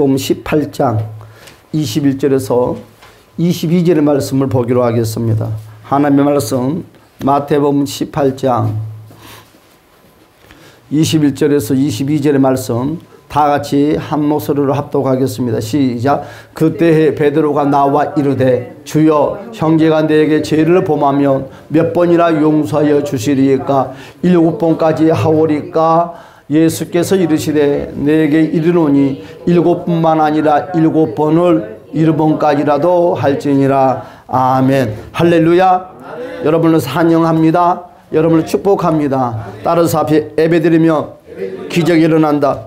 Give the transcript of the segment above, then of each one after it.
마태복음 18장 21절에서 22절의 말씀을 보기로 하겠습니다. 하나님의 말씀 마태복음 18장 21절에서 22절의 말씀 다 같이 한 목소리로 합독하겠습니다. 시작. 그때 베드로가 나와 이르되 주여 형제가 내게 죄를 범하면 몇 번이나 용서하여 주시리까? 7번까지 하오리까? 예수께서 이르시되 내게 이르노니 7번만 아니라 7번을 7번까지라도 할지니라. 아멘. 할렐루야. 여러분을 찬양합니다. 여러분을 축복합니다. 따라서 앞에 예배드리면 기적이 일어난다.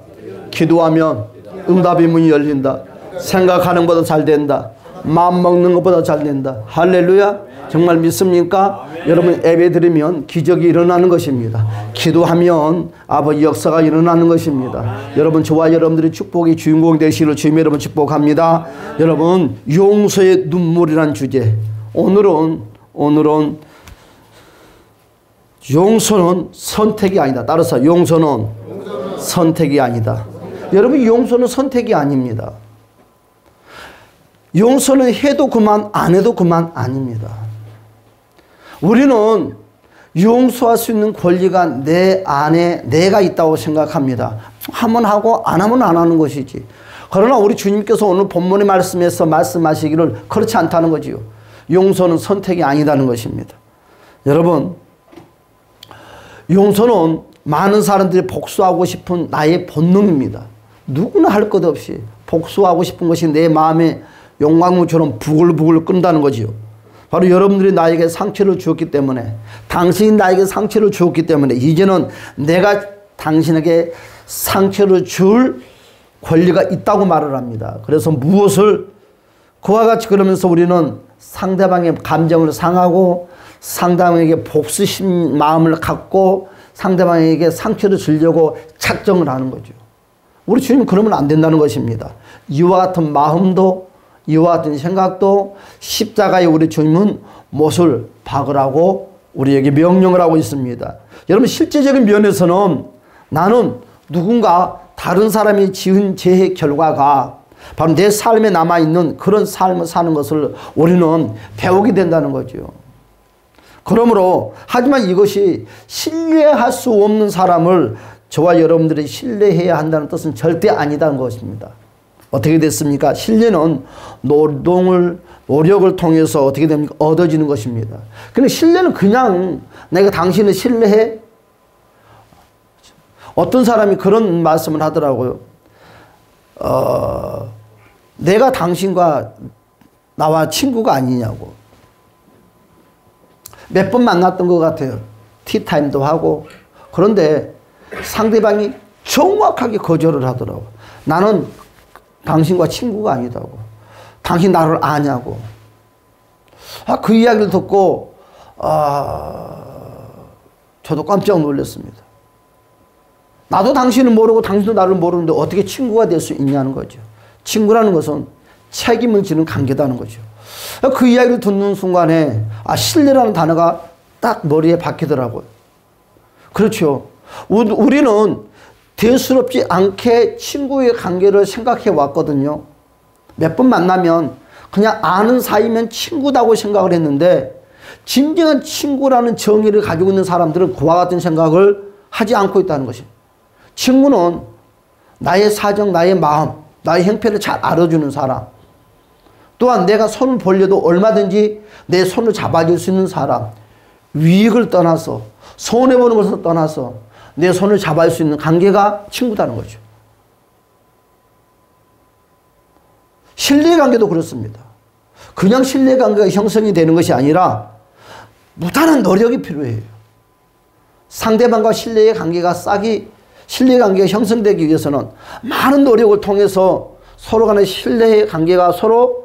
기도하면 응답의 문이 열린다. 생각하는 것보다 잘 된다. 마음 먹는 것보다 잘 된다. 할렐루야. 정말 믿습니까? 여러분 예배드리면 기적이 일어나는 것입니다. 기도하면 아버지 역사가 일어나는 것입니다. 여러분 저와 여러분들의 축복의 주인공 되시기를 주님 여러분 축복합니다. 여러분 용서의 눈물이란 주제. 오늘은 용서는 선택이 아니다. 따라서 용서는 선택이 아니다. 여러분 용서는 선택이 아닙니다. 용서는 해도 그만 안 해도 그만 아닙니다. 우리는 용서할 수 있는 권리가 내 안에 내가 있다고 생각합니다. 하면 하고 안 하면 안 하는 것이지. 그러나 우리 주님께서 오늘 본문의 말씀에서 말씀하시기를 그렇지 않다는 거지요. 용서는 선택이 아니다는 것입니다. 여러분 용서는 많은 사람들이 복수하고 싶은 나의 본능입니다. 누구나 할 것 없이 복수하고 싶은 것이 내 마음에 용광로처럼 부글부글 끈다는 거지요. 바로 여러분들이 나에게 상처를 주었기 때문에 당신이 나에게 상처를 주었기 때문에 이제는 내가 당신에게 상처를 줄 권리가 있다고 말을 합니다. 그래서 무엇을 그와 같이 그러면서 우리는 상대방의 감정을 상하고 상대방에게 복수심 마음을 갖고 상대방에게 상처를 주려고 작정을 하는 거죠. 우리 주님은 그러면 안 된다는 것입니다. 이와 같은 마음도 이와 같은 생각도 십자가에 우리 주님은 못을 박으라고 우리에게 명령을 하고 있습니다. 여러분 실제적인 면에서는 나는 누군가 다른 사람이 지은 죄의 결과가 바로 내 삶에 남아있는 그런 삶을 사는 것을 우리는 배우게 된다는 거죠. 그러므로 하지만 이것이 신뢰할 수 없는 사람을 저와 여러분들이 신뢰해야 한다는 뜻은 절대 아니다는 것입니다. 어떻게 됐습니까? 신뢰는 노력을 통해서 어떻게 됩니까? 얻어지는 것입니다. 근데 신뢰는 그냥 내가 당신을 신뢰해? 어떤 사람이 그런 말씀을 하더라고요. 내가 당신과 나와 친구가 아니냐고. 몇 번 만났던 것 같아요. 티타임도 하고. 그런데 상대방이 정확하게 거절을 하더라고. 나는 당신과 친구가 아니다고. 당신 나를 아냐고. 그 이야기를 듣고 저도 깜짝 놀랐습니다. 나도 당신을 모르고 당신도 나를 모르는데 어떻게 친구가 될 수 있냐는 거죠. 친구라는 것은 책임을 지는 관계다는 거죠. 그 이야기를 듣는 순간에 신뢰라는 단어가 딱 머리에 박히더라고요. 그렇죠. 우리는 대수롭지 않게 친구의 관계를 생각해 왔거든요. 몇 번 만나면 그냥 아는 사이면 친구다고 생각을 했는데 진정한 친구라는 정의를 가지고 있는 사람들은 그와 같은 생각을 하지 않고 있다는 것입니다. 친구는 나의 사정, 나의 마음, 나의 형편을 잘 알아주는 사람, 또한 내가 손을 벌려도 얼마든지 내 손을 잡아줄 수 있는 사람, 위익을 떠나서 손해보는 것을 떠나서 내 손을 잡아줄 수 있는 관계가 친구다는 거죠. 신뢰관계도 그렇습니다. 그냥 신뢰관계가 형성이 되는 것이 아니라 무단한 노력이 필요해요. 상대방과 신뢰의 관계가 신뢰관계가 형성되기 위해서는 많은 노력을 통해서 서로 간의 신뢰의 관계가 서로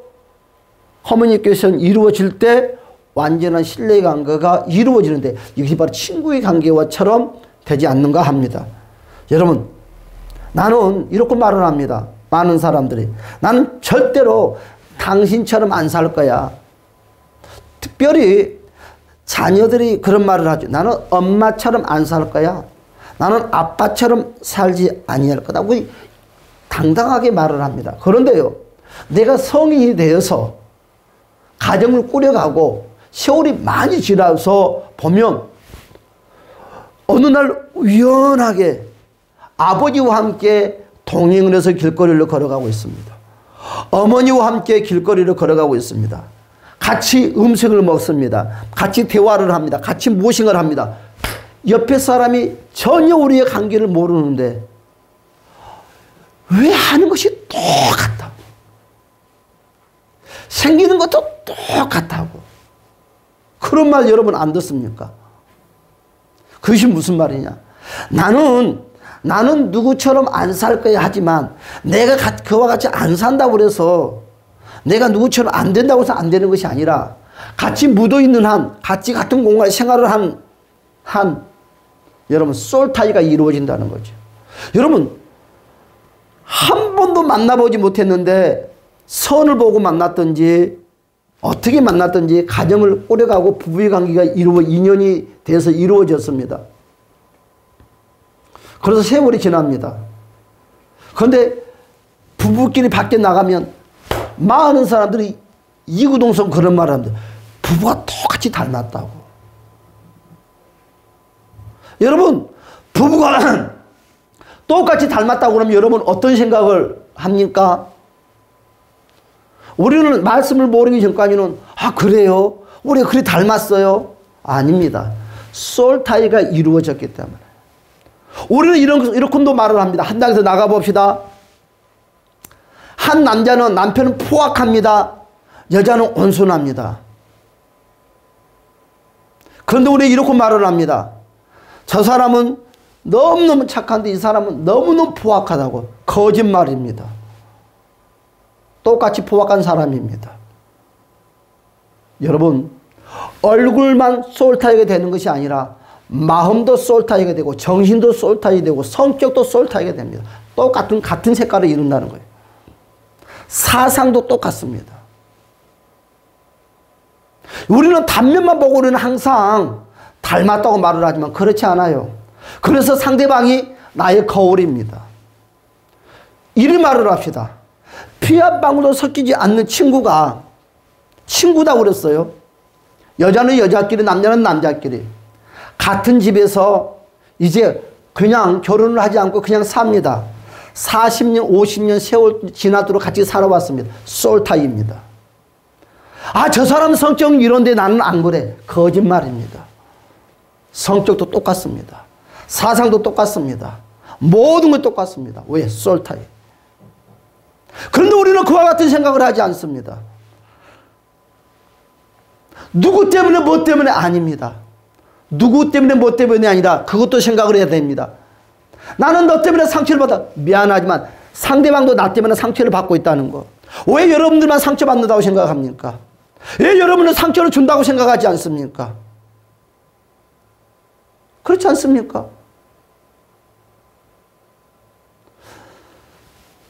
커뮤니케이션 이루어질 때 완전한 신뢰의 관계가 이루어지는데 이것이 바로 친구의 관계와처럼 되지 않는가 합니다. 여러분 나는 이렇게 말을 합니다. 많은 사람들이 나는 절대로 당신처럼 안 살 거야. 특별히 자녀들이 그런 말을 하죠. 나는 엄마처럼 안 살 거야. 나는 아빠처럼 살지 아니할 거다. 당당하게 말을 합니다. 그런데요, 내가 성인이 되어서 가정을 꾸려가고 세월이 많이 지나서 보면 어느 날 우연하게 아버지와 함께 동행을 해서 길거리를 걸어가고 있습니다. 어머니와 함께 길거리를 걸어가고 있습니다. 같이 음식을 먹습니다. 같이 대화를 합니다. 같이 무엇인가를 합니다. 옆에 사람이 전혀 우리의 관계를 모르는데 왜 하는 것이 똑같다고, 생기는 것도 똑같다고, 그런 말 여러분 안 듣습니까? 그것이 무슨 말이냐? 나는 누구처럼 안 살 거야 하지만 내가 그와 같이 안 산다고 그래서 내가 누구처럼 안 된다고 해서 안 되는 것이 아니라 같이 묻어있는 한, 같이 같은 공간에 생활을 한 여러분 솔타이가 이루어진다는 거죠. 여러분 한 번도 만나보지 못했는데 선을 보고 만났든지 어떻게 만났든지 가정을 꾸려가고 부부의 관계가 인연이 돼서 이루어졌습니다. 그래서 세월이 지납니다. 그런데 부부끼리 밖에 나가면 많은 사람들이 이구동성 그런 말을 합니다. 부부가 똑같이 닮았다고. 여러분 부부가 똑같이 닮았다고 그러면 여러분 어떤 생각을 합니까? 우리는 말씀을 모르기 전까지는 아 그래요? 우리가 그리 닮았어요? 아닙니다. 솔타이가 이루어졌기 때문에. 우리는 이렇게도 말을 합니다. 한 장에서 나가봅시다. 한 남자는 남편은 포악합니다. 여자는 온순합니다. 그런데 우리는 이렇게 말을 합니다. 저 사람은 너무너무 착한데 이 사람은 너무너무 포악하다고. 거짓말입니다. 똑같이 포악한 사람입니다. 여러분 얼굴만 솔타이가 되는 것이 아니라 마음도 솔타이가 되고 정신도 솔타이가 되고 성격도 솔타이가 됩니다. 같은 색깔을 이룬다는 거예요. 사상도 똑같습니다. 우리는 단면만 보고 우리는 항상 닮았다고 말을 하지만 그렇지 않아요. 그래서 상대방이 나의 거울입니다. 이리 말을 합시다. 피 한 방울도 섞이지 않는 친구다 그랬어요. 여자는 여자끼리 남자는 남자끼리 같은 집에서 이제 그냥 결혼을 하지 않고 그냥 삽니다. 40년 50년 세월 지나도록 같이 살아왔습니다. 솔타입니다. 아, 저 사람 성격은 이런데 나는 안 그래. 거짓말입니다. 성격도 똑같습니다. 사상도 똑같습니다. 모든 것 똑같습니다. 왜? 솔타이. 그런데 우리는 그와 같은 생각을 하지 않습니다. 누구 때문에 뭐 때문에 아닙니다. 누구 때문에 뭐 때문에 아니라 그것도 생각을 해야 됩니다. 나는 너 때문에 상처를 받아. 미안하지만 상대방도 나 때문에 상처를 받고 있다는 거. 왜 여러분들만 상처받는다고 생각합니까? 왜 여러분은 상처를 준다고 생각하지 않습니까? 그렇지 않습니까?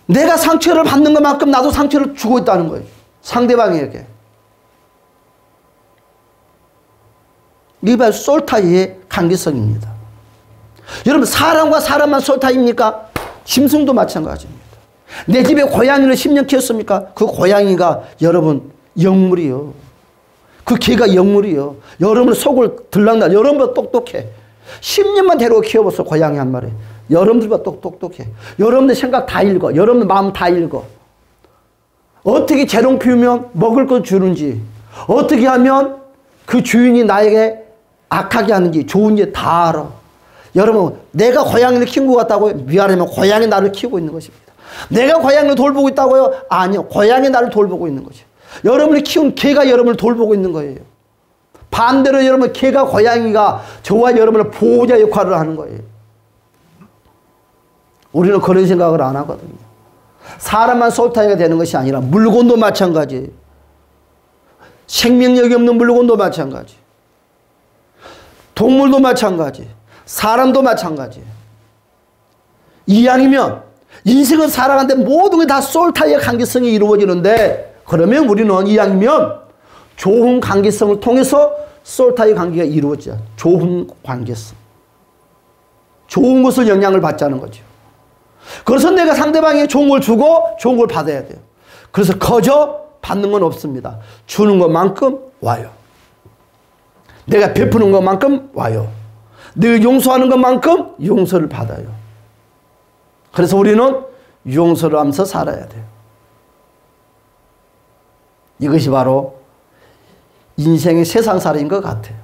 내가 상처를 받는 것만큼 나도 상처를 주고 있다는 거예요. 상대방에게. 이게 바로 솔타이의 관계성입니다. 여러분 사람과 사람만 솔타입니까? 짐승도 마찬가지입니다. 내 집에 고양이를 10년 키웠습니까? 그 고양이가 여러분 영물이요. 그 개가 영물이요. 여러분 속을 들락날. 여러분보다 똑똑해. 10년만 데리고 키워봤어 고양이 한 마리. 여러분들보다 똑똑해. 여러분들 생각 다 읽어. 여러분들 마음 다 읽어. 어떻게 재롱 피우면 먹을 것 주는지, 어떻게 하면 그 주인이 나에게 악하게 하는지 좋은지 다 알아. 여러분 내가 고양이를 키운 것 같다고요? 미안하면 고양이 나를 키우고 있는 것입니다. 내가 고양이를 돌보고 있다고요? 아니요. 고양이 나를 돌보고 있는 거죠. 여러분이 키운 개가 여러분을 돌보고 있는 거예요. 반대로 여러분 개가 고양이가 저와 여러분을 보호자 역할을 하는 거예요. 우리는 그런 생각을 안 하거든요. 사람만 솔타이가 되는 것이 아니라 물건도 마찬가지예요. 생명력이 없는 물건도 마찬가지. 동물도 마찬가지. 사람도 마찬가지. 이왕이면 인생을 살아가는데 모든 게 다 솔타이의 관계성이 이루어지는데 그러면 우리는 이왕이면 좋은 관계성을 통해서 솔타이 관계가 이루어져요. 좋은 관계성. 좋은 것을 영향을 받자는 거죠. 그래서 내가 상대방에게 좋은 걸 주고 좋은 걸 받아야 돼요. 그래서 거저 받는 건 없습니다. 주는 것만큼 와요. 내가 베푸는 것만큼 와요. 내가 용서하는 것만큼 용서를 받아요. 그래서 우리는 용서를 하면서 살아야 돼요. 이것이 바로 인생의 세상살이인 것 같아요.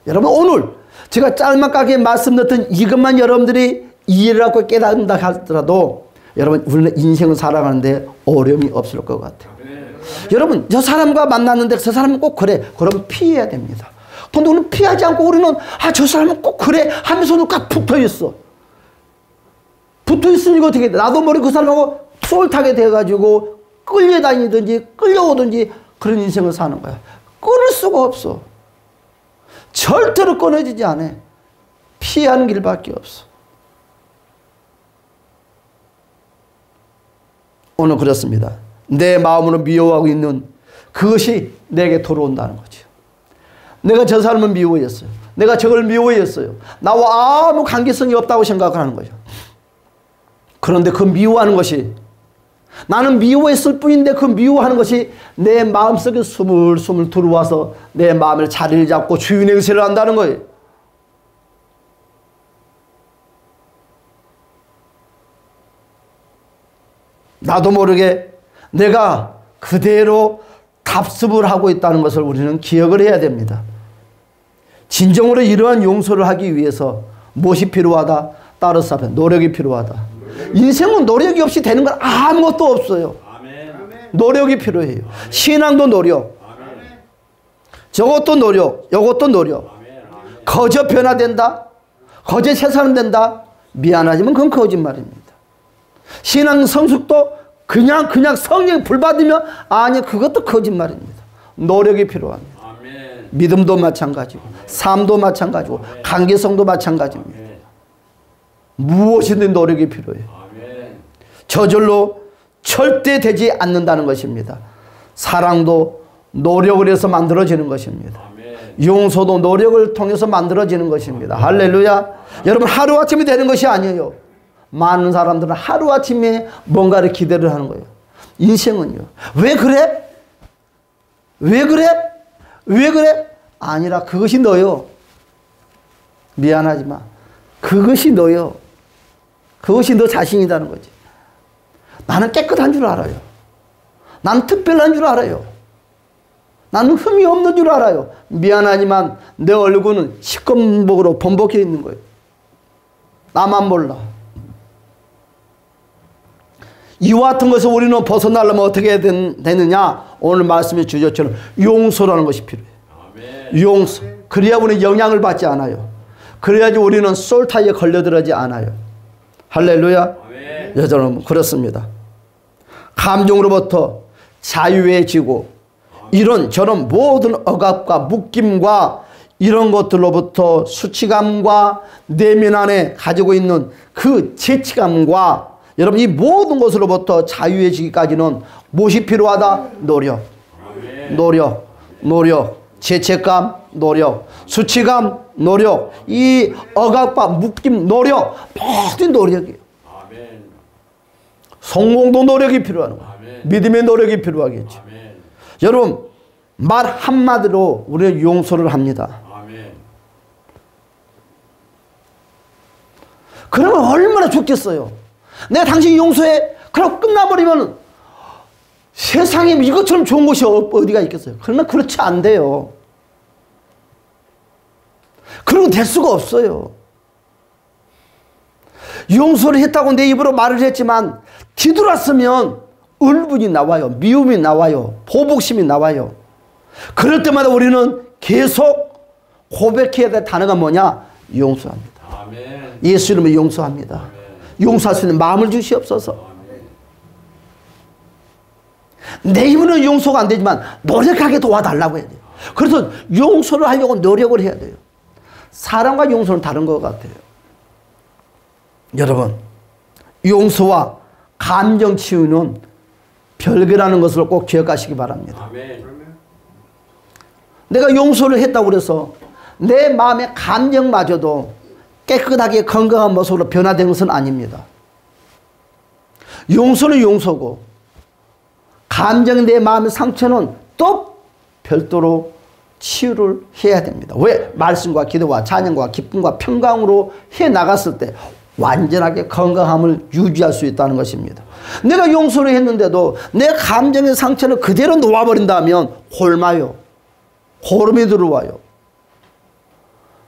여러분, 오늘 제가 짤막하게 말씀드렸던 이것만 여러분들이 이해를 하고 깨닫는다 하더라도 여러분, 우리는 인생을 살아가는데 어려움이 없을 것 같아요. 여러분, 저 사람과 만났는데 저 사람은 꼭 그래. 그러면 피해야 됩니다. 근데 우리는 피하지 않고 우리는 저 사람은 꼭 그래 하면서도 딱 붙어있어. 붙어있으니까 어떻게 돼? 나도 모르게 그 사람하고 쏠 타게 돼가지고 끌려다니든지 끌려오든지 그런 인생을 사는 거야. 끊을 수가 없어. 절대로 끊어지지 않아. 피하는 길밖에 없어. 오늘 그렇습니다. 내 마음으로 미워하고 있는 그것이 내게 돌아온다는 거죠. 내가 저 사람을 미워했어요. 내가 저걸 미워했어요. 나와 아무 관계성이 없다고 생각하는 거죠. 그런데 그 미워하는 것이, 나는 미워했을 뿐인데 그 미워하는 것이 내 마음속에 스물스물 들어와서 내 마음을 자리를 잡고 주인의 의세를 한다는 거예요. 나도 모르게 내가 그대로 답습을 하고 있다는 것을 우리는 기억을 해야 됩니다. 진정으로 이러한 용서를 하기 위해서 무엇이 필요하다? 따라서 노력이 필요하다. 인생은 노력이 없이 되는 건 아무것도 없어요. 노력이 필요해요. 신앙도 노력, 저것도 노력, 이것도 노력. 거저 변화된다? 거저 세상된다? 미안하지만 그건 거짓말입니다. 신앙 성숙도 그냥 성령 불 받으면 아니, 그것도 거짓말입니다. 노력이 필요합니다. 믿음도 마찬가지고 삶도 마찬가지고 관계성도 마찬가지입니다. 무엇이든 노력이 필요해요. 저절로 절대 되지 않는다는 것입니다. 사랑도 노력을 해서 만들어지는 것입니다. 용서도 노력을 통해서 만들어지는 것입니다. 할렐루야. 여러분, 하루아침에 되는 것이 아니에요. 많은 사람들은 하루아침에 뭔가를 기대를 하는 거예요. 인생은요. 왜 그래? 왜 그래? 왜 그래? 아니라 그것이 너요. 미안하지만 그것이 너요. 그것이 너 자신이라는 거지. 나는 깨끗한 줄 알아요. 나는 특별한 줄 알아요. 나는 흠이 없는 줄 알아요. 미안하지만 내 얼굴은 시꺼먼복으로 범벅해 있는 거예요. 나만 몰라. 이와 같은 것을 우리는 벗어나려면 어떻게 되느냐? 오늘 말씀의 주제처럼 용서라는 것이 필요해요. 용서. 그래야 우리는 영향을 받지 않아요. 그래야지 우리는 솔타에 걸려들지 않아요. 할렐루야. 여러분, 그렇습니다. 감정으로부터 자유해지고 이런 저런 모든 억압과 묶임과 이런 것들로부터 수치감과 내면 안에 가지고 있는 그 죄책감과 여러분, 이 모든 것으로부터 자유해지기까지는 무엇이 필요하다? 노력. 노력. 죄책감, 노력. 수치감, 노력. 이 억압과 묶임, 노력. 모든 노력이에요. 성공도 노력이 필요한 거예요. 믿음의 노력이 필요하겠죠. 여러분, 말 한마디로 우리는 용서를 합니다. 그러면 얼마나 좋겠어요. 내가 당신 용서해. 그럼 끝나버리면 세상에 이것처럼 좋은 곳이 어디가 있겠어요. 그러나 그렇지 않대요. 그런 건 될 수가 없어요. 용서를 했다고 내 입으로 말을 했지만 뒤돌았으면 울분이 나와요. 미움이 나와요. 보복심이 나와요. 그럴 때마다 우리는 계속 고백해야 될 단어가 뭐냐? 용서합니다. 예수 이름으로 용서합니다. 용서할 수 있는 마음을 주시옵소서. 내 힘으로는 용서가 안 되지만 노력하게 도와달라고 해야 돼요. 그래서 용서를 하려고 노력을 해야 돼요. 사랑과 용서는 다른 것 같아요. 여러분, 용서와 감정 치유는 별개라는 것을 꼭 기억하시기 바랍니다. 내가 용서를 했다고 그래서 내 마음의 감정마저도 깨끗하게 건강한 모습으로 변화된 것은 아닙니다. 용서는 용서고 감정의 내 마음의 상처는 또 별도로 치유를 해야 됩니다. 왜? 말씀과 기도와 찬양과 기쁨과 평강으로 해나갔을 때 완전하게 건강함을 유지할 수 있다는 것입니다. 내가 용서를 했는데도 내 감정의 상처를 그대로 놓아버린다면 굶어요. 고름이 들어와요.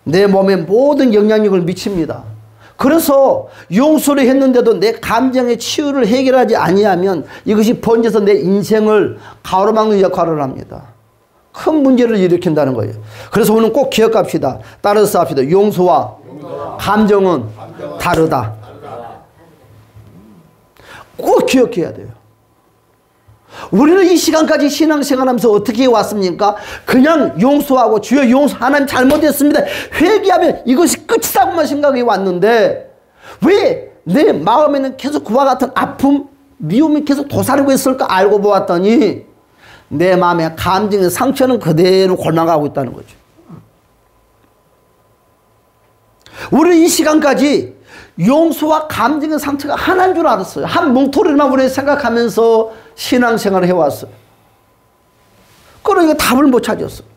내 몸에 모든 영향력을 미칩니다. 그래서 용서를 했는데도 내 감정의 치유를 해결하지 아니하면 이것이 번져서 내 인생을 가로막는 역할을 합니다. 큰 문제를 일으킨다는 거예요. 그래서 오늘 꼭 기억합시다. 따라서 합시다. 용서와 감정은 다르다. 꼭 기억해야 돼요. 우리는 이 시간까지 신앙생활하면서 어떻게 왔습니까? 그냥 용서하고 주여 용서 하나님 잘못했습니다. 회개하면 이것이 끝이라고만 생각해 왔는데 왜 내 마음에는 계속 그와 같은 아픔, 미움이 계속 도사리고 있을까 알고 보았더니 내 마음의 감정의 상처는 그대로 골마가고 있다는 거죠. 우리는 이 시간까지 용서와 감정의 상처가 하나인 줄 알았어요. 한 뭉토리만 우리가 생각하면서 신앙생활을 해왔어요. 그러니까 답을 못 찾았어요.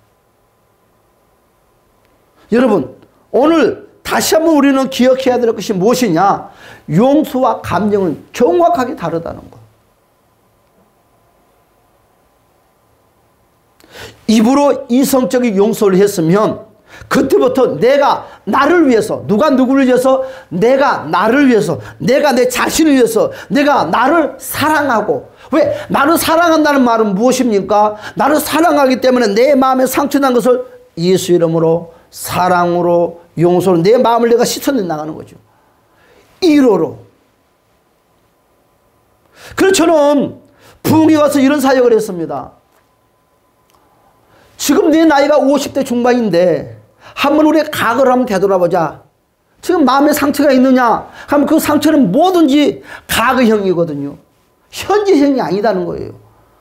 여러분, 오늘 다시 한번 우리는 기억해야 될 것이 무엇이냐? 용서와 감정은 정확하게 다르다는 것. 입으로 이성적인 용서를 했으면 그때부터 내가 나를 위해서, 누가 누구를 위해서? 내가 나를 위해서, 내가 내 자신을 위해서, 내가 나를 사랑하고. 왜? 나를 사랑한다는 말은 무엇입니까? 나를 사랑하기 때문에 내 마음에 상처난 것을 예수 이름으로, 사랑으로, 용서로 내 마음을 내가 씻어내 나가는 거죠. 1호로. 그래서 저는 부흥에 와서 이런 사역을 했습니다. 지금 내 나이가 50대 중반인데 한번 우리 과거를 한번 되돌아보자. 지금 마음에 상처가 있느냐 하면 그 상처는 뭐든지 과거형이거든요. 현재형이 아니다는 거예요.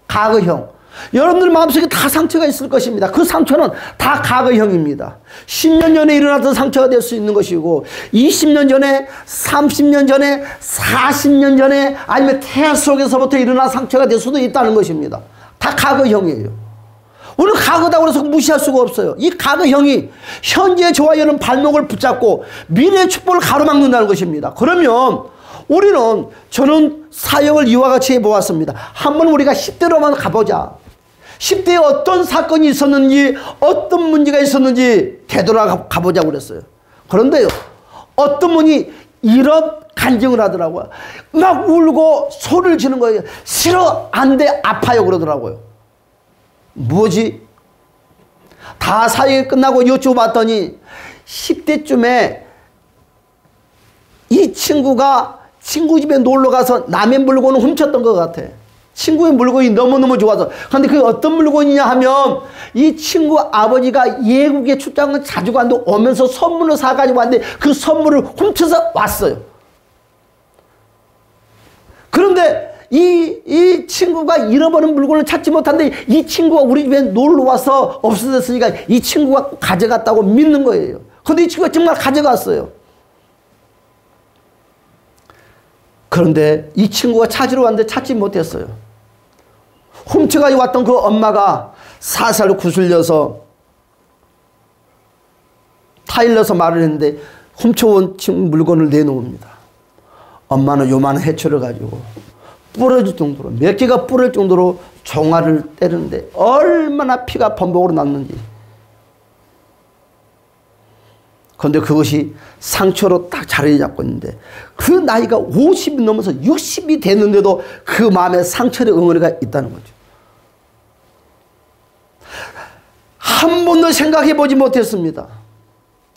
과거형. 여러분들 마음속에 다 상처가 있을 것입니다. 그 상처는 다 과거형입니다. 10년 전에 일어났던 상처가 될 수 있는 것이고 20년 전에, 30년 전에, 40년 전에 아니면 태아 속에서부터 일어난 상처가 될 수도 있다는 것입니다. 다 과거형이에요. 오늘 과거다고 해서 무시할 수가 없어요. 이 과거형이 현재 저와 여러분 발목을 붙잡고 미래의 축복을 가로막는다는 것입니다. 그러면 우리는 저는 사역을 이와 같이 해보았습니다. 한번 우리가 10대로만 가보자. 10대에 어떤 사건이 있었는지 어떤 문제가 있었는지 되돌아가보자고 그랬어요. 그런데요, 어떤 분이 이런 간증을 하더라고요. 막 울고 소리를 지는 거예요. 싫어, 안 돼, 아파요 그러더라고요. 뭐지? 다 사역이 끝나고 여쭤봤더니 10대쯤에 이 친구가 친구 집에 놀러가서 남의 물건을 훔쳤던 것 같아. 친구의 물건이 너무너무 좋아서. 그런데 그게 어떤 물건이냐 하면 이 친구 아버지가 예국에 출장을 자주 가는데 오면서 선물을 사가지고 왔는데 그 선물을 훔쳐서 왔어요. 그런데 이 친구가 잃어버린 물건을 찾지 못하는데 이 친구가 우리 집에 놀러와서 없어졌으니까 이 친구가 가져갔다고 믿는 거예요. 그런데 이 친구가 정말 가져갔어요. 그런데 이 친구가 찾으러 왔는데 찾지 못했어요. 훔쳐가지고 왔던 그 엄마가 살살 구슬려서 타일러서 말을 했는데 훔쳐온 물건을 내놓습니다. 엄마는 요만한 해초를 가지고 부러질 정도로, 몇 개가 부러질 정도로 종아를 때리는데 얼마나 피가 범벅으로 났는지. 그런데 그것이 상처로 딱 자리 잡고 있는데 그 나이가 50이 넘어서 60이 됐는데도 그 마음에 상처의 응어리가 있다는 거죠. 한 번도 생각해 보지 못했습니다.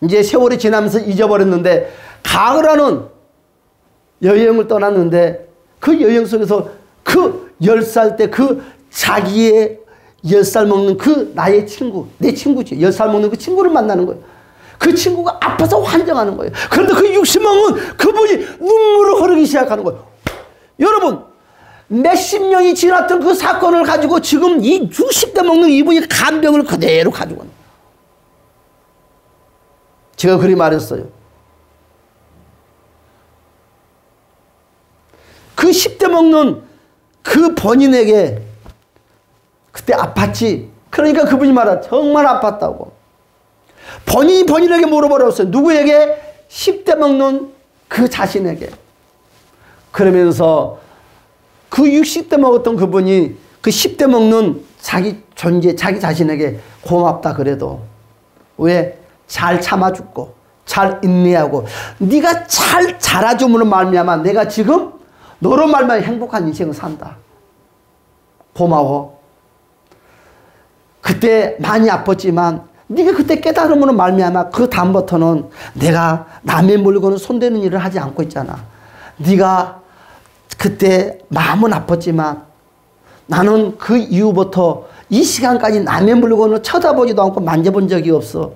이제 세월이 지나면서 잊어버렸는데 가을하는 여행을 떠났는데 그 여행 속에서 그 10살 때 그 자기의 10살 먹는 그 나의 친구, 내 친구지, 10살 먹는 그 친구를 만나는 거예요. 그 친구가 아파서 환장하는 거예요. 그런데 그 60명은 그분이 눈물을 흐르기 시작하는 거예요. 여러분, 몇십 년이 지났던 그 사건을 가지고 지금 이 60대 먹는 이분이 간병을 그대로 가지고 있는 거예요. 제가 그리 말했어요. 그 10대 먹는 그 본인에게 그때 아팠지. 그러니까 그분이 말하 정말 아팠다고. 본인이 본인에게 물어버렸어요. 누구에게? 10대 먹는 그 자신에게. 그러면서 그 60대 먹었던 그분이 그 10대 먹는 자기 존재, 자기 자신에게 고맙다 그래도 왜? 잘 참아주고 잘 인내하고 네가 잘 자라줌으로 말미암아 내가 지금 너로 말미암아 행복한 인생을 산다. 고마워. 그때 많이 아팠지만 네가 그때 깨달음으로 말미암아 그 다음부터는 내가 남의 물건을 손대는 일을 하지 않고 있잖아. 네가 그때 마음은 아팠지만 나는 그 이후부터 이 시간까지 남의 물건을 쳐다보지도 않고 만져본 적이 없어.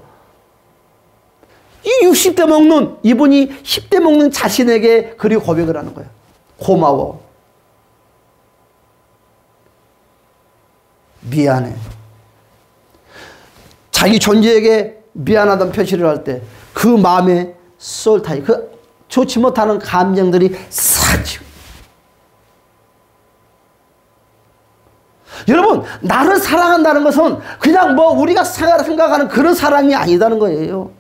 이 60대 먹는 이분이 10대 먹는 자신에게 그리 고백을 하는 거야. 고마워. 미안해. 자기 존재에게 미안하다는 표시를 할 때 그 마음에 솔타이 그 좋지 못하는 감정들이 싹 지워. 여러분, 나를 사랑한다는 것은 그냥 뭐 우리가 생각하는 그런 사랑이 아니다는 거예요.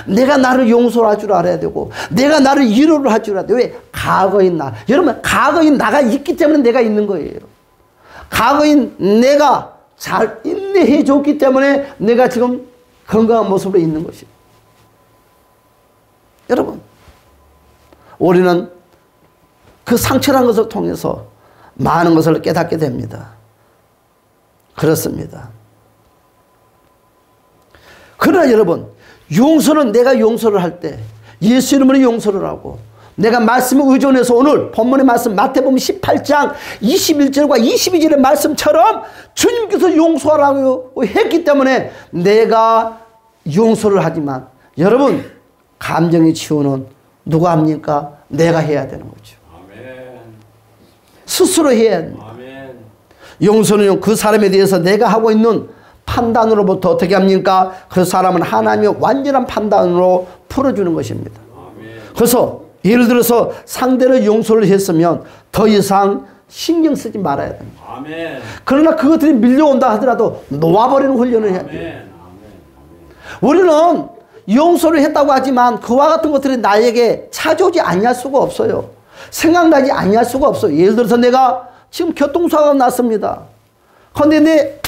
내가 나를 용서할 줄 알아야 되고 내가 나를 위로를 할 줄 알아야 돼. 왜? 과거인 나. 여러분, 과거인 나가 있기 때문에 내가 있는 거예요. 과거인 내가 잘 인내해 줬기 때문에 내가 지금 건강한 모습으로 있는 것이에요. 여러분, 우리는 그 상처란 것을 통해서 많은 것을 깨닫게 됩니다. 그렇습니다. 그러나 여러분, 용서는 내가 용서를 할 때 예수 이름으로 용서를 하고 내가 말씀에 의존해서 오늘 본문의 말씀 마태복음 18장 21절과 22절의 말씀처럼 주님께서 용서하라고 했기 때문에 내가 용서를 하지만 여러분, 감정의 치유는 누가 합니까? 내가 해야 되는 거죠. 아멘. 스스로 해야 합니다. 아멘. 용서는 그 사람에 대해서 내가 하고 있는 판단으로부터 어떻게 합니까? 그 사람은 하나님의 완전한 판단으로 풀어주는 것입니다. 아멘. 그래서 예를 들어서 상대를 용서를 했으면 더 이상 신경 쓰지 말아야 됩니다. 아멘. 그러나 그것들이 밀려온다 하더라도 놓아버리는 훈련을 해야 돼요. 우리는 용서를 했다고 하지만 그와 같은 것들이 나에게 찾아오지 아니할 수가 없어요. 생각나지 아니할 수가 없어요. 예를 들어서 내가 지금 교통사고가 났습니다. 그런데 내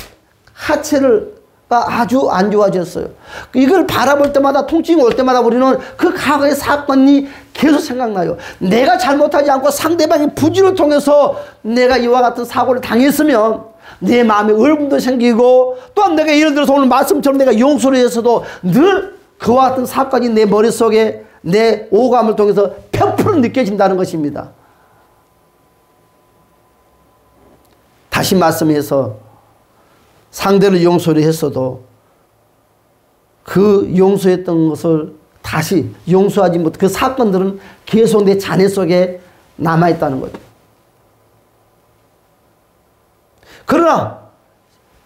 하체를 아주 안 좋아졌어요. 이걸 바라볼 때마다 통증이 올 때마다 우리는 그 과거의 사건이 계속 생각나요. 내가 잘못하지 않고 상대방의 부주를 통해서 내가 이와 같은 사고를 당했으면 내 마음에 울분도 생기고 또한 내가 예를 들어서 오늘 말씀처럼 내가 용서를 했어도 늘 그와 같은 사건이 내 머릿속에 내 오감을 통해서 100% 느껴진다는 것입니다. 다시 말씀해서 상대를 용서를 했어도 그 용서했던 것을 다시 용서하지 못, 그 사건들은 계속 내 잔해 속에 남아있다는 거죠. 그러나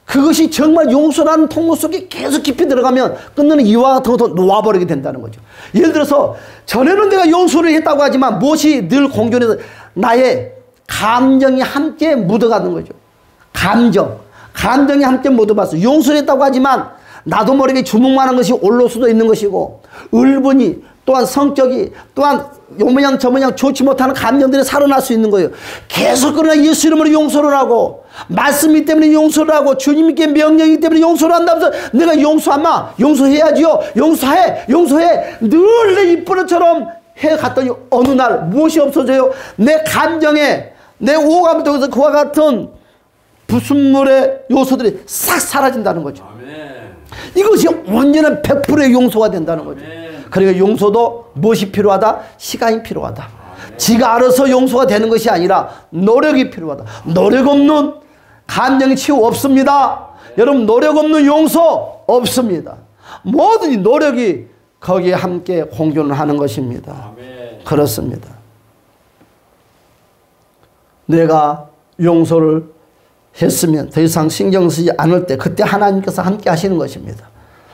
그것이 정말 용서라는 통로 속에 계속 깊이 들어가면 끝내는 이와 같은 것도 놓아버리게 된다는 거죠. 예를 들어서 전에는 내가 용서를 했다고 하지만 무엇이 늘 공존해서 나의 감정이 함께 묻어가는 거죠. 감정이 함께 묻어봤어. 용서를 했다고 하지만 나도 모르게 주먹만한 것이 올라올 수도 있는 것이고 울분이 또한 성격이 또한 요 모양 저 모양 좋지 못하는 감정들이 살아날 수 있는 거예요. 계속 그러나 예수 이름으로 용서를 하고 말씀이 때문에 용서를 하고 주님께 명령이기 때문에 용서를 한다면서 내가 용서하마 용서해야지요. 용서해 늘 내 입버릇처럼 해갔더니 어느 날 무엇이 없어져요? 내 감정에 내 오감을 통해서 그와 같은 불순물의 요소들이 싹 사라진다는 거죠. 아멘. 이것이 온전한 100%의 용서가 된다는 거죠. 아멘. 그러니까 용서도 무엇이 필요하다? 시간이 필요하다. 아멘. 지가 알아서 용서가 되는 것이 아니라 노력이 필요하다. 노력 없는 감정의 치유 없습니다. 아멘. 여러분, 노력 없는 용서 없습니다. 모든 노력이 거기에 함께 공존을 하는 것입니다. 아멘. 그렇습니다. 내가 용서를 했으면 더 이상 신경 쓰지 않을 때 그때 하나님께서 함께 하시는 것입니다.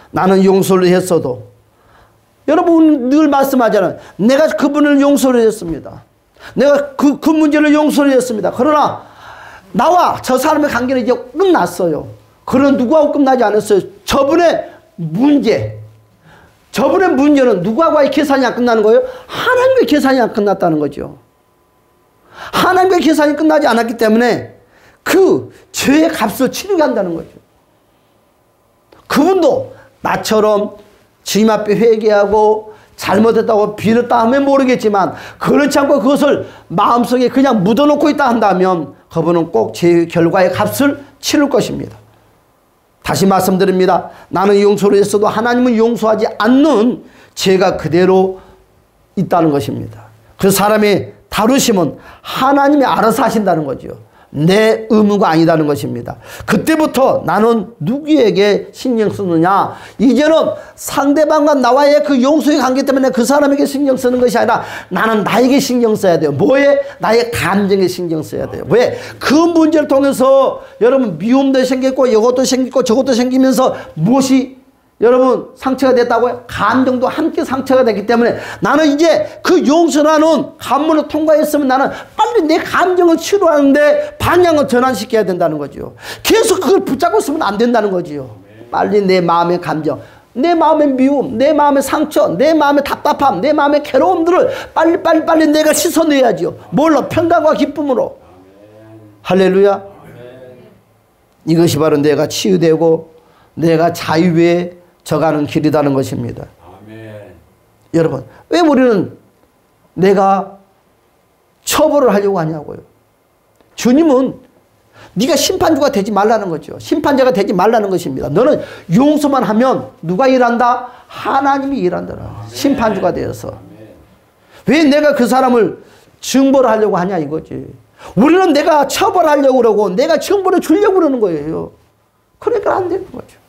나는 용서를 했어도 여러분 늘 말씀하잖아요. 내가 그분을 용서를 했습니다. 내가 그 문제를 용서를 했습니다. 그러나 나와 저 사람의 관계는 이제 끝났어요. 그런 누구하고 끝나지 않았어요. 저분의 문제는 누구하고의 계산이 안 끝나는 거예요? 하나님의 계산이 안 끝났다는 거죠. 하나님의 계산이 끝나지 않았기 때문에 그 죄의 값을 치르게 한다는 거죠. 그분도 나처럼 주님 앞에 회개하고 잘못했다고 빌었다 하면 모르겠지만 그렇지 않고 그것을 마음속에 그냥 묻어놓고 있다 한다면 그분은 꼭 제 결과의 값을 치를 것입니다. 다시 말씀드립니다. 나는 용서를 했어도 하나님은 용서하지 않는 죄가 그대로 있다는 것입니다. 그 사람의 다루심은 하나님이 알아서 하신다는 거죠. 내 의무가 아니다는 것입니다. 그때부터 나는 누구에게 신경 쓰느냐? 이제는 상대방과 나와의 그 용서의 관계 때문에 그 사람에게 신경 쓰는 것이 아니라 나는 나에게 신경 써야 돼요. 뭐에? 나의 감정에 신경 써야 돼요. 왜? 그 문제를 통해서 여러분 미움도 생겼고 이것도 생기고 저것도 생기면서 무엇이 여러분 상처가 됐다고요? 감정도 함께 상처가 됐기 때문에 나는 이제 그 용서라는 관문을 통과했으면 나는 빨리 내 감정을 치료하는데 방향을 전환시켜야 된다는 거죠. 계속 그걸 붙잡고 있으면 안 된다는 거죠. 빨리 내 마음의 감정, 내 마음의 미움, 내 마음의 상처, 내 마음의 답답함, 내 마음의 괴로움들을 빨리 내가 씻어내야죠. 뭘로? 평강과 기쁨으로. 할렐루야. 이것이 바로 내가 치유되고 내가 자유에 저가는 길이라는 것입니다. 아멘. 여러분, 왜 우리는 내가 처벌을 하려고 하냐고요. 주님은 네가 심판주가 되지 말라는 거죠. 심판자가 되지 말라는 것입니다. 너는 용서만 하면 누가 일한다? 하나님이 일한다. 심판주가 되어서. 아멘. 왜 내가 그 사람을 징벌을 하려고 하냐 이거지. 우리는 내가 처벌하려고 그러고 내가 징벌을 주려고 그러는 거예요. 그러니까 안 되는 거죠.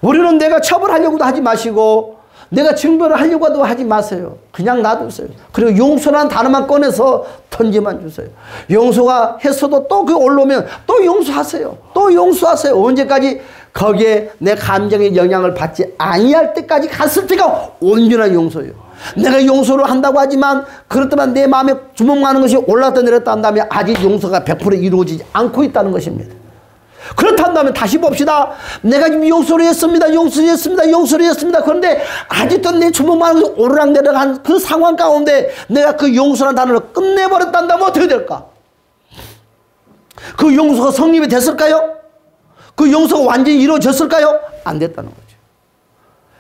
우리는 내가 처벌하려고도 하지 마시고 내가 징벌을 하려고도 하지 마세요. 그냥 놔두세요. 그리고 용서라는 단어만 꺼내서 던지만 주세요. 용서가 했어도 또 그 올라오면 또 용서하세요. 또 용서하세요. 언제까지? 거기에 내 감정의 영향을 받지 아니할 때까지 갔을 때가 온전한 용서예요. 내가 용서를 한다고 하지만 그렇다면 내 마음에 주먹만한 것이 올랐다 내렸다 한다면 아직 용서가 100% 이루어지지 않고 있다는 것입니다. 그렇다면 다시 봅시다. 내가 지금 용서를 했습니다. 용서를 했습니다. 그런데 아직도 내 주먹만한 것이 오르락 내려간 그 상황 가운데 내가 그 용서라는 단어를 끝내버렸다면 어떻게 될까? 그 용서가 성립이 됐을까요? 그 용서가 완전히 이루어졌을까요? 안 됐다는 거죠.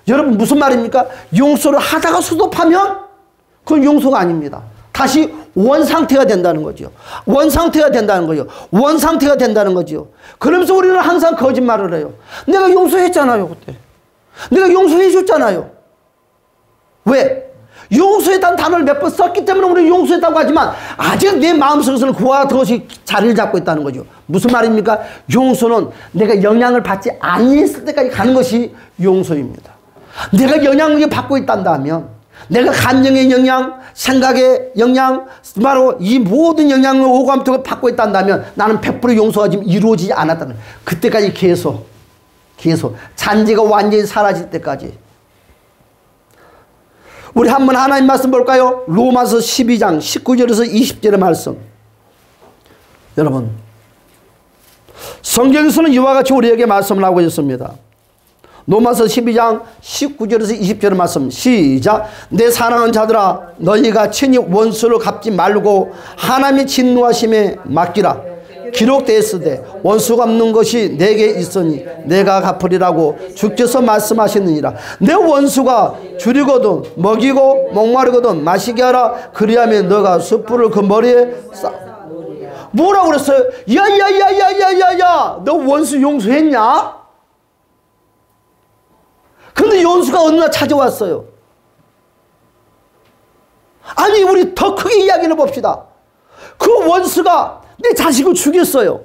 여러분 무슨 말입니까? 용서를 하다가 수습하면 그건 용서가 아닙니다. 다시 원상태가 된다는 거죠. 원상태가 된다는 거죠. 원상태가 된다는 거죠. 그러면서 우리는 항상 거짓말을 해요. 내가 용서했잖아요, 그때. 내가 용서해 줬잖아요. 왜? 용서했다는 단어를 몇 번 썼기 때문에 우리는 용서했다고 하지만 아직 내 마음속에서는 그와 그것이 자리를 잡고 있다는 거죠. 무슨 말입니까? 용서는 내가 영향을 받지 아니했을 때까지 가는 것이 용서입니다. 내가 영향을 받고 있단다면 내가 감정의 영향, 생각의 영향, 바로 이 모든 영향을 오감통을 받고 있단다면 나는 100% 용서가 지금 이루어지지 않았다는 거예요. 그때까지 계속 잔재가 완전히 사라질 때까지. 우리 한번 하나님 말씀 볼까요? 로마서 12장 19절에서 20절의 말씀. 여러분 성경에서는 이와 같이 우리에게 말씀을 하고 있습니다. 로마서 12장 19절에서 20절의 말씀 시작. 내 사랑하는 자들아 너희가 친히 원수를 갚지 말고 하나님의 진노하심에 맡기라. 기록되었으되 원수 갚는 것이 내게 있으니 내가 갚으리라고 주께서 말씀하시느니라. 내 원수가 줄이거든 먹이고 목마르거든 마시게 하라. 그리하면 너가 숯불을 그 머리에 뭐라고 그랬어요? 야야야야야야야 너 원수 용서했냐? 근데 원수가 어느 날 찾아왔어요. 아니 우리 더 크게 이야기를 봅시다. 그 원수가 내 자식을 죽였어요.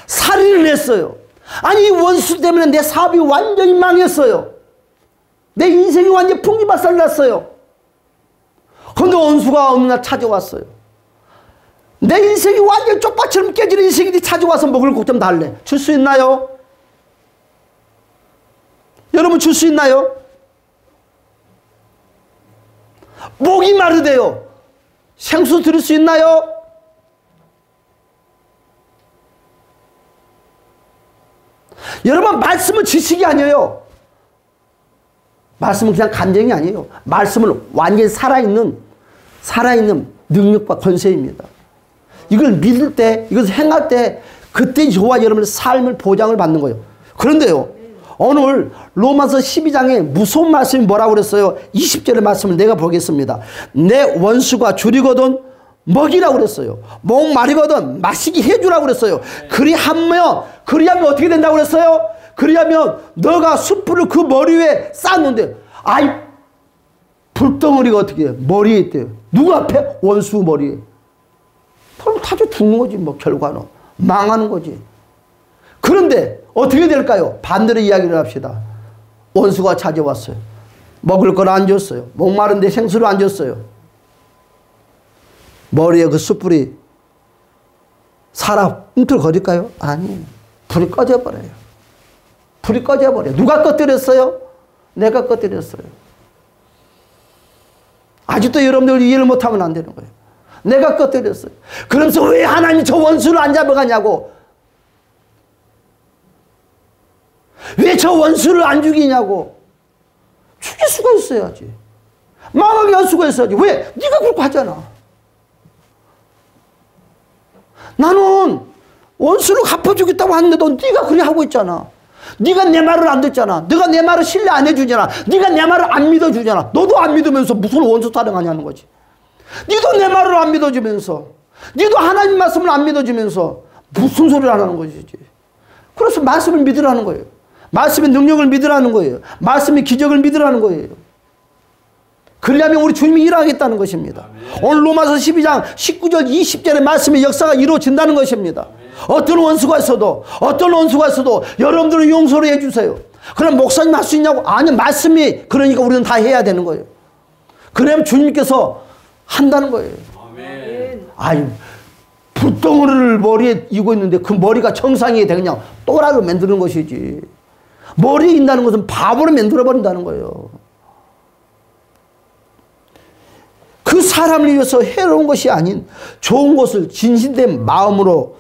살인을 했어요. 아니 이 원수 때문에 내 사업이 완전히 망했어요. 내 인생이 완전히 풍비박살 났어요. 그런데 원수가 어느 날 찾아왔어요. 내 인생이 완전히 쪽파처럼 깨지는 인생이 찾아와서 먹을 것 좀 달래. 줄 수 있나요? 여러분 줄 수 있나요? 목이 마르대요. 생수 드릴 수 있나요? 여러분, 말씀은 지식이 아니에요. 말씀은 그냥 감정이 아니에요. 말씀은 완전히 살아있는 능력과 권세입니다. 이걸 믿을 때, 이것을 행할 때, 그때 저와 여러분의 삶을 보장을 받는 거예요. 그런데요, 오늘 로마서 12장에 무서운 말씀이 뭐라고 그랬어요? 20절의 말씀을 내가 보겠습니다. 내 원수가 줄이거든 먹이라고 그랬어요. 목 마르거든 마시게 해주라고 그랬어요. 그리하면 어떻게 된다고 그랬어요? 그리하면 너가 숯불을 그 머리 위에 쌓았는데, 아이, 불덩어리가 어떻게 해요? 머리에 있대요. 누구 앞에? 원수 머리에. 그럼 타져 죽는 거지, 뭐, 결과는. 망하는 거지. 그런데 어떻게 될까요? 반대로 이야기를 합시다. 원수가 찾아왔어요. 먹을 걸 안 줬어요. 목마른데 생수를 안 줬어요. 머리에 그 숯불이 살아 꿈틀거릴까요? 아니, 불이 꺼져버려요. 불이 꺼져버려요. 누가 꺼뜨렸어요? 내가 꺼뜨렸어요. 아직도 여러분들 이해를 못하면 안 되는 거예요. 내가 꺼뜨렸어요. 그러면서 왜 하나님이 저 원수를 안 잡아가냐고. 왜 저 원수를 안 죽이냐고. 죽일 수가 있어야지. 망하게 할 수가 있어야지. 왜? 네가 그렇게 하잖아. 나는 원수를 갚아주겠다고 하는데도 네가 그래 하고 있잖아. 네가 내 말을 안 듣잖아. 네가 내 말을 신뢰 안 해주잖아. 네가 내 말을 안 믿어주잖아. 너도 안 믿으면서 무슨 원수 타령하냐는 거지. 네도 내 말을 안 믿어주면서, 네도 하나님 말씀을 안 믿어주면서 무슨 소리를 안 하는 것이지. 그래서 말씀을 믿으라는 거예요. 말씀의 능력을 믿으라는 거예요. 말씀의 기적을 믿으라는 거예요. 그러려면 우리 주님이 일하겠다는 것입니다. 오늘 로마서 12장 19절 20절의 말씀의 역사가 이루어진다는 것입니다. 어떤 원수가 있어도 여러분들은 용서를 해주세요. 그럼 목사님 할 수 있냐고? 아니, 말씀이 그러니까 우리는 다 해야 되는 거예요. 그러면 주님께서 한다는 거예요. 아유, 불덩어리를 머리에 이고 있는데 그 머리가 정상이 되냐? 또라이로 만드는 것이지. 머리에 있다는 것은 바보로 만들어버린다는 거예요. 그 사람을 위해서 해로운 것이 아닌 좋은 것을 진실된 마음으로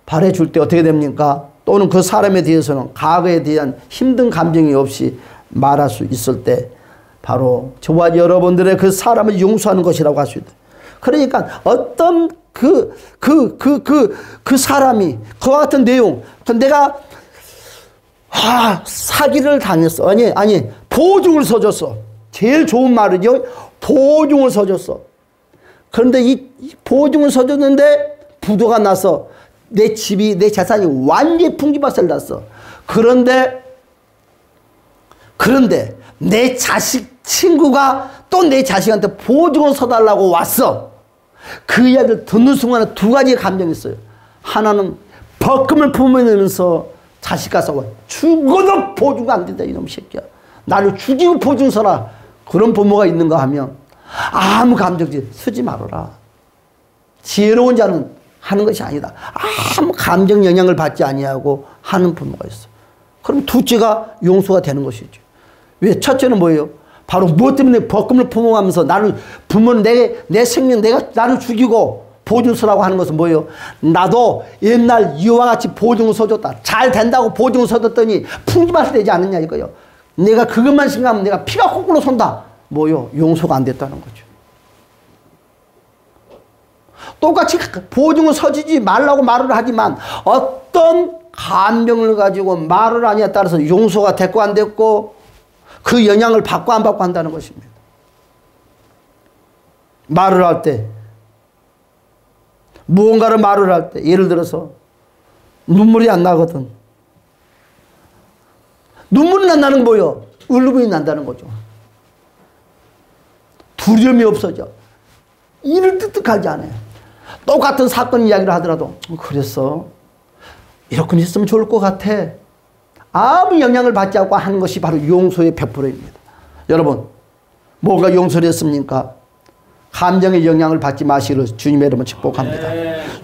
바래줄 때 어떻게 됩니까? 또는 그 사람에 대해서는 과거에 대한 힘든 감정이 없이 말할 수 있을 때 바로 저와 여러분들의 그 사람을 용서하는 것이라고 할 수 있다. 그러니까 어떤 그 사람이 그와 같은 내용, 내가 사기를 당했어. 아니 보증을 서줬어. 제일 좋은 말이죠. 보증을 서줬어. 그런데 이 보증을 서줬는데 부도가 나서 내 집이, 내 재산이 완전히 풍지박살 났어. 그런데 내 자식 친구가 또 내 자식한테 보증을 서달라고 왔어. 그 이야기를 듣는 순간에 두 가지의 감정이 있어요. 하나는 벌금을 품으면서 자식과 싸워. 죽어도 보증가 안 된다, 이놈 새끼야. 나를 죽이고 보증 서라. 그런 부모가 있는가 하면 아무 감정지 쓰지 말아라. 지혜로운 자는 하는 것이 아니다. 아무 감정 영향을 받지 아니하고 하는 부모가 있어. 그럼 둘째가 용서가 되는 것이죠. 왜? 첫째는 뭐예요? 바로 무엇 때문에 벌금을 품어가면서 나를 부모는 내 생명 나를 죽이고 보증 서라고 하는 것은 뭐예요? 나도 옛날 이와 같이 보증을 서줬다. 잘 된다고 보증을 서줬더니 풍지박살 되지 않느냐 이거요. 내가 그것만 생각하면 내가 피가 거꾸로 쏜다. 뭐요? 용서가 안 됐다는 거죠. 똑같이 보증을 서주지 말라고 말을 하지만 어떤 감정을 가지고 말을 하냐에 따라서 용서가 됐고 안 됐고 그 영향을 받고 안 받고 한다는 것입니다. 말을 할 때, 무언가를 말을 할 때, 예를 들어서 눈물이 안 나거든. 눈물이 안 나는 건 뭐예요? 울음이 난다는 거죠. 두려움이 없어져. 이를 뜻득하지 않아요. 똑같은 사건 이야기를 하더라도 그랬어. 이렇게 했으면 좋을 것 같아. 아무 영향을 받지 않고 하는 것이 바로 용서의 100%입니다. 여러분, 뭐가 용서를 했습니까? 감정의 영향을 받지 마시기를 주님의 이름으로 축복합니다.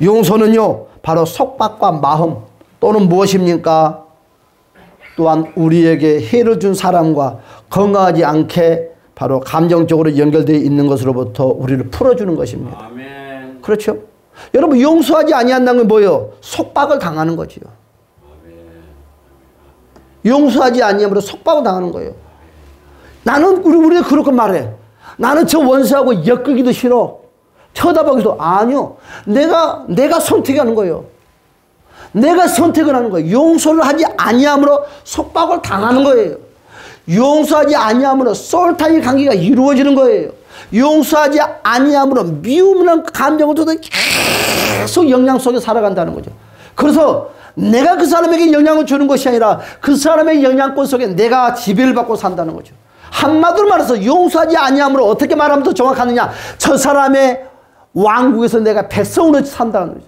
용서는요, 바로 속박과 마음 또는 무엇입니까? 또한 우리에게 해를 준 사람과 건강하지 않게 바로 감정적으로 연결되어 있는 것으로부터 우리를 풀어주는 것입니다. 아멘. 그렇죠? 여러분 용서하지 아니한다는 건 뭐예요? 속박을 당하는 거지요. 용서하지 아니함으로 속박을 당하는 거예요. 나는 우리가 그렇게 말해. 나는 저 원수하고 엮이기도 싫어. 쳐다보기도 아니요. 내가 선택하는 거예요. 내가 선택을 하는 거예요. 용서를 하지 아니함으로 속박을 당하는 거예요. 용서하지 아니함으로 소울타의 관계가 이루어지는 거예요. 용서하지 아니함으로 미움이라는 감정을 두고 계속 영향 속에 살아간다는 거죠. 그래서 내가 그 사람에게 영향을 주는 것이 아니라 그 사람의 영향권 속에 내가 지배를 받고 산다는 거죠. 한마디로 말해서 용서하지 아니함으로 어떻게 말하면 더 정확하느냐. 저 사람의 왕국에서 내가 백성으로 산다는 거죠.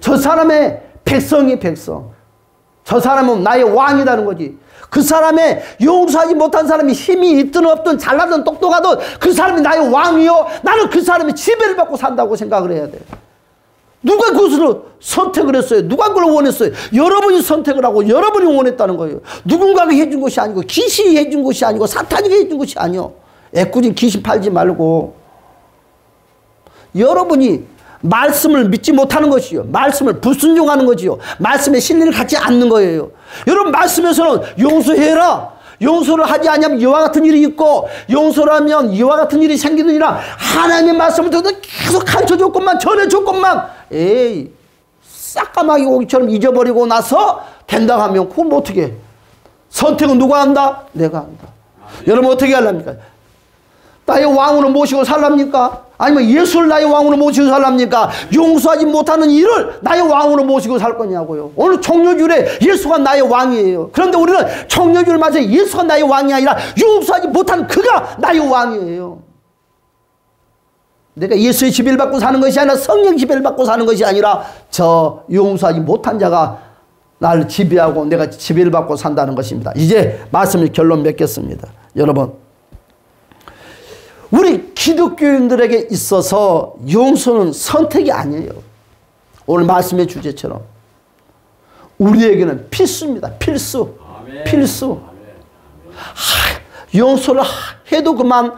저 사람의 백성이 백성. 저 사람은 나의 왕이라는 거지. 그 사람의 용서하지 못한 사람이 힘이 있든 없든 잘나든 똑똑하든 그 사람이 나의 왕이요. 나는 그 사람의 지배를 받고 산다고 생각을 해야 돼. 누가 그것을 선택을 했어요? 누가 그걸 원했어요? 여러분이 선택을 하고 여러분이 원했다는 거예요. 누군가가 해준 것이 아니고 귀신이 해준 것이 아니고 사탄이 해준 것이 아니요. 애꿎은 귀신 팔지 말고 여러분이 말씀을 믿지 못하는 것이요. 말씀을 불순종하는 거지요. 말씀에 신뢰를 갖지 않는 거예요. 여러분 말씀에서는 용서해라. 용서를 하지 않으면 이와 같은 일이 있고 용서를 하면 이와 같은 일이 생기느니라. 하나님의 말씀을 듣고 계속 가르쳐줬건만 전해줬건만 에이 싹까마귀 고기처럼 잊어버리고 나서 된다고 하면 그건 뭐 어떻게 해? 선택은 누가 한다? 내가 한다. 여러분 어떻게 하랍니까? 나의 왕으로 모시고 살랍니까? 아니면 예수를 나의 왕으로 모시고 살랍니까? 용서하지 못하는 일을 나의 왕으로 모시고 살 거냐고요. 오늘 청려주일에 예수가 나의 왕이에요. 그런데 우리는 청려주일 맞아 예수가 나의 왕이 아니라 용서하지 못한 그가 나의 왕이에요. 내가 예수의 지배를 받고 사는 것이 아니라 성령 지배를 받고 사는 것이 아니라 저 용서하지 못한 자가 나를 지배하고 내가 지배를 받고 산다는 것입니다. 이제 말씀을 결론 맺겠습니다. 여러분 우리 기독교인들에게 있어서 용서는 선택이 아니에요. 오늘 말씀의 주제처럼 우리에게는 필수입니다. 필수. 아멘. 필수. 용서를 해도 그만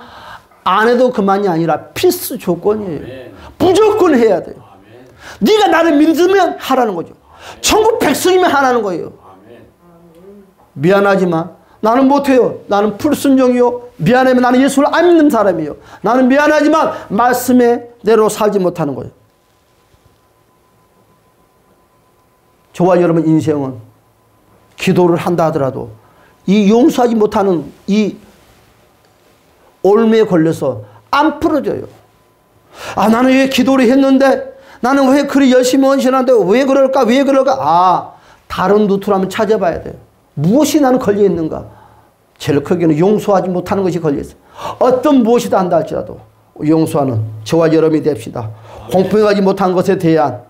안 해도 그만이 아니라 필수 조건이에요. 아멘. 무조건 해야 돼요. 아멘. 네가 나를 믿으면 하라는 거죠. 아멘. 천국 백성이면 하라는 거예요. 아멘. 미안하지만 나는 못해요. 나는 불순종이요. 미안하면 나는 예수를 안 믿는 사람이에요. 나는 미안하지만 말씀대로 살지 못하는 거예요. 저와 여러분 인생은 기도를 한다 하더라도 이 용서하지 못하는 이 올매에 걸려서 안 풀어져요. 아 나는 왜 기도를 했는데 나는 왜 그리 열심히 헌신하는데 왜 그럴까 왜 그럴까. 아 다른 루트를 한번 찾아봐야 돼요. 무엇이 나는 걸려 있는가? 제일 크게는 용서하지 못하는 것이 걸려 있어요. 어떤 무엇이다 한다 할지라도 용서하는 저와 여러분이 됩시다. 공평하지 못한 것에 대한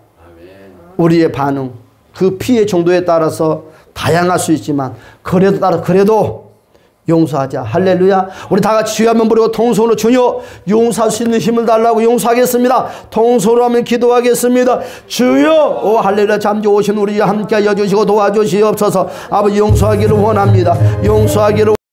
우리의 반응, 그 피해 정도에 따라서 다양할 수 있지만 그래도 용서하자. 할렐루야. 우리 다 같이 주여 한번 부르고 통성으로 주여 용서할 수 있는 힘을 달라고 용서하겠습니다. 통성으로 하면 기도하겠습니다. 주여. 오 할렐루야. 잠시 오신 우리 함께 하여 주시고 도와주시옵소서. 아버지 용서하기를 원합니다. 용서하기를